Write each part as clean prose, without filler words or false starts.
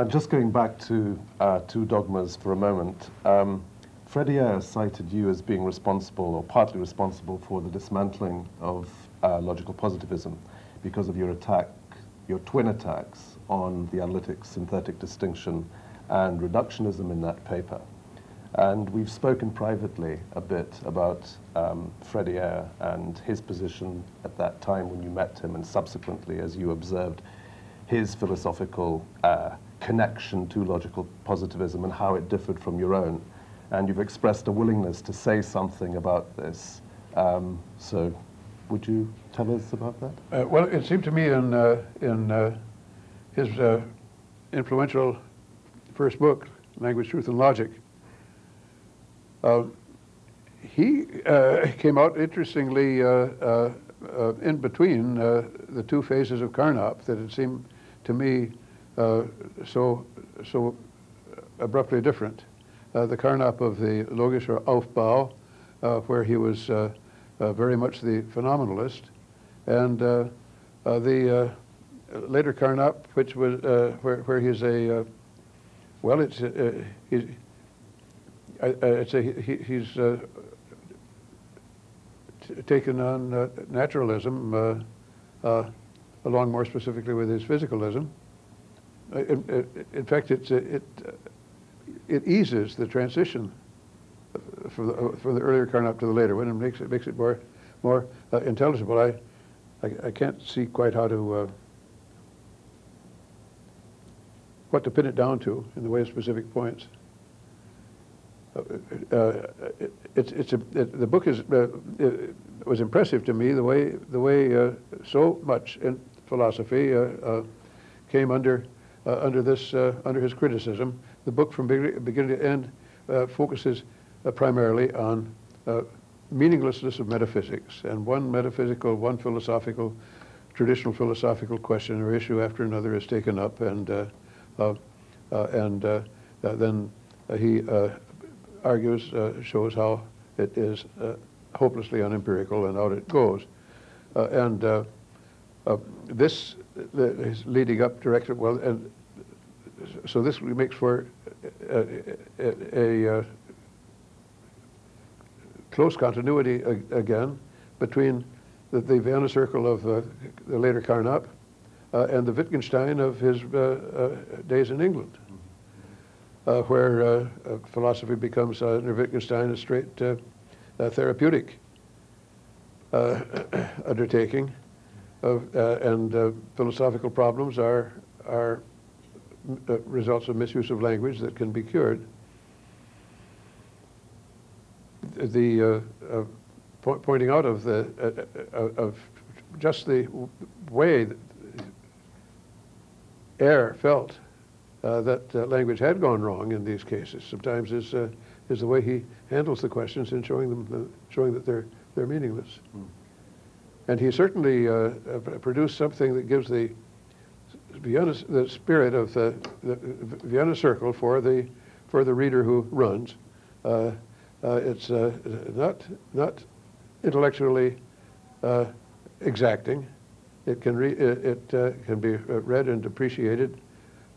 Just going back to two dogmas for a moment, Freire cited you as being responsible, or partly responsible, for the dismantling of logical positivism because of your twin attacks on the analytic synthetic distinction and reductionism in that paper. And we've spoken privately a bit about Freire and his position at that time when you met him, and subsequently as you observed his philosophical connection to logical positivism and how it differed from your own. And you've expressed a willingness to say something about this. So would you tell us about that? Well, it seemed to me in his influential first book, Language, Truth, and Logic, he came out interestingly in between the two phases of Carnap that it seemed to me so abruptly different. The Carnap of the Logischer Aufbau, where he was very much the phenomenalist, and the later Carnap, which was where he's a he's taken on naturalism, along more specifically with his physicalism. In fact, it eases the transition from the earlier Carnap to the later one, and makes it more intelligible. I can't see quite how to what to pin it down to in the way of specific points. The book was impressive to me the way so much in philosophy came under his criticism. The book from beginning to end focuses primarily on meaninglessness of metaphysics, and one philosophical, traditional philosophical question or issue after another is taken up, and then he argues, shows how it is hopelessly unempirical and out it goes. This is leading up directly, well, and so this makes for a close continuity again between the Vienna Circle of the later Carnap and the Wittgenstein of his days in England, where philosophy becomes, under Wittgenstein, a straight therapeutic undertaking, and philosophical problems are results of misuse of language that can be cured. The pointing out of of just the way that Ayer felt that language had gone wrong in these cases sometimes is the way he handles the questions and showing that they're meaningless. And he certainly produced something that gives the spirit of the Vienna Circle for the reader who runs. It's not intellectually exacting. It can be read and appreciated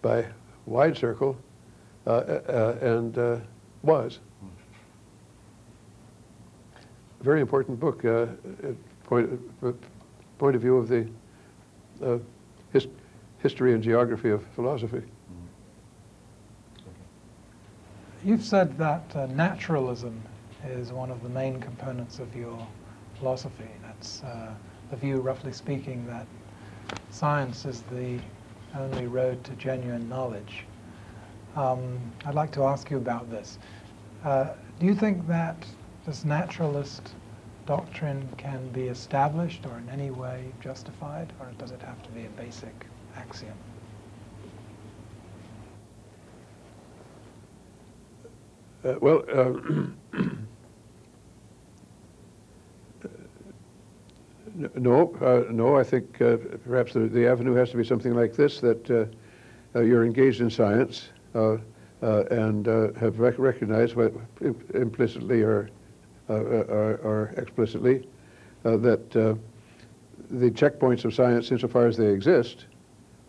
by wide circle, and was a very important book. Point of view of the history and geography of philosophy. You've said that naturalism is one of the main components of your philosophy. That's the view, roughly speaking, that science is the only road to genuine knowledge. I'd like to ask you about this. Do you think that this naturalist doctrine can be established or in any way justified, or does it have to be a basic axiom? No. I think perhaps the avenue has to be something like this: that you're engaged in science and have recognized, implicitly or explicitly, that the checkpoints of science, insofar as they exist,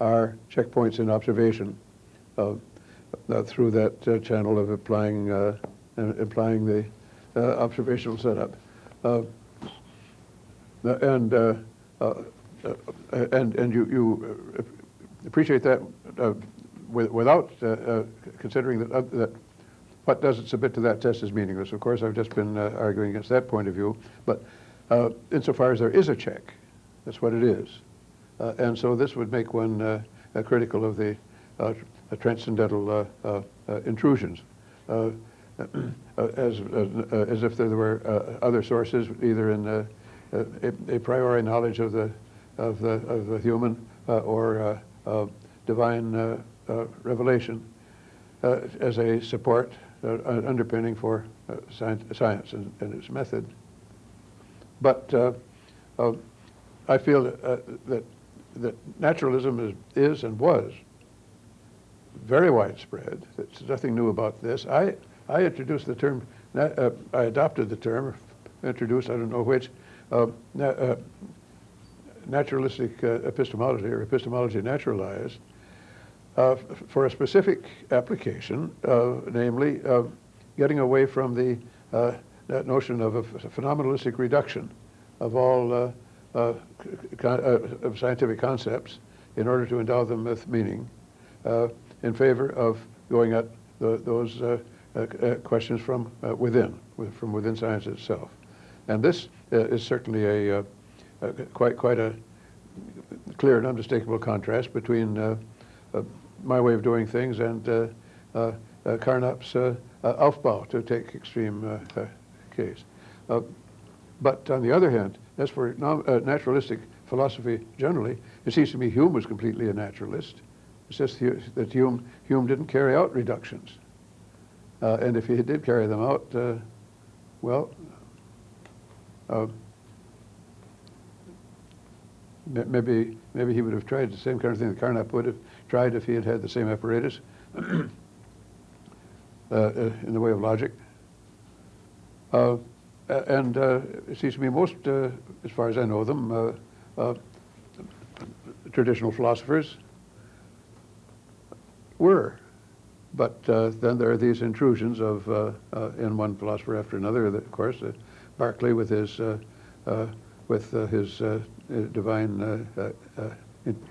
are checkpoints in observation. through that channel of applying the observational setup. And you appreciate that without considering that what doesn't submit to that test is meaningless. Of course, I've just been arguing against that point of view, but insofar as there is a check, that's what it is. And so this would make one critical of the transcendental intrusions, as if there were other sources, either in a priori knowledge of the human or divine revelation as a support, an underpinning for science and its method. But I feel that naturalism is and was very widespread. There's nothing new about this. I introduced the term, I adopted the term, introduced, I don't know which, naturalistic epistemology, or epistemology naturalized, for a specific application, namely getting away from that notion of a phenomenalistic reduction of all of scientific concepts in order to endow them with meaning, in favor of going at those questions from within science itself. And this is certainly a quite a clear and unmistakable contrast between my way of doing things and Carnap's Aufbau, to take extreme case. But on the other hand, as for naturalistic philosophy generally, it seems to me Hume was completely a naturalist. It's just that Hume didn't carry out reductions. And if he did carry them out, well, maybe he would have tried the same kind of thing that Carnap would have tried if he had had the same apparatus in the way of logic. And it seems to me most, as far as I know them, traditional philosophers were. But then there are these intrusions of in one philosopher after another. Of course, Berkeley with his divine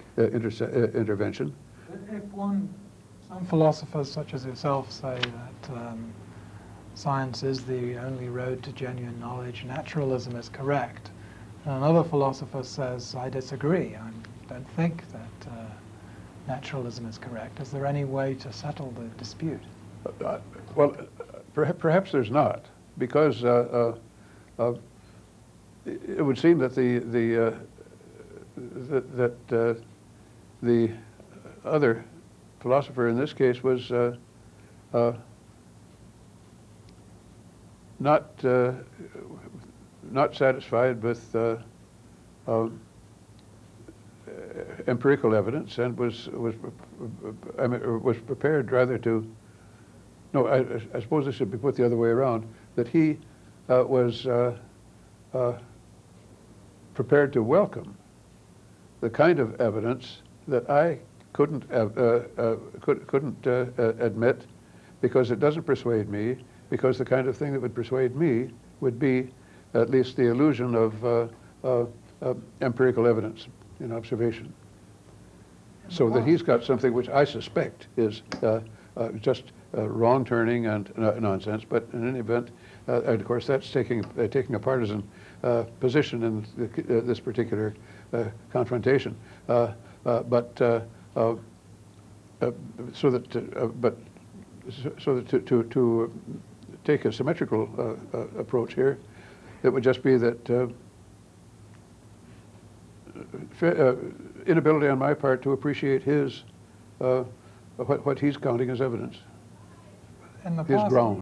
intervention. If some philosophers, such as yourself, say that science is the only road to genuine knowledge, naturalism is correct, and another philosopher says, I disagree, I don't think that naturalism is correct, is there any way to settle the dispute? Well, perhaps there's not, because it would seem that the other philosopher in this case was not satisfied with empirical evidence, and was prepared rather to. No, I suppose this should be put the other way around. That he was prepared to welcome the kind of evidence that I couldn't admit, because it doesn't persuade me, because the kind of thing that would persuade me would be at least the illusion of empirical evidence in observation. So that he's got something which I suspect is just wrong turning and nonsense, but in any event, and of course that's taking a partisan position in this particular confrontation. But to take a symmetrical approach here, it would just be that inability on my part to appreciate his what he's counting as evidence, in the his past, ground.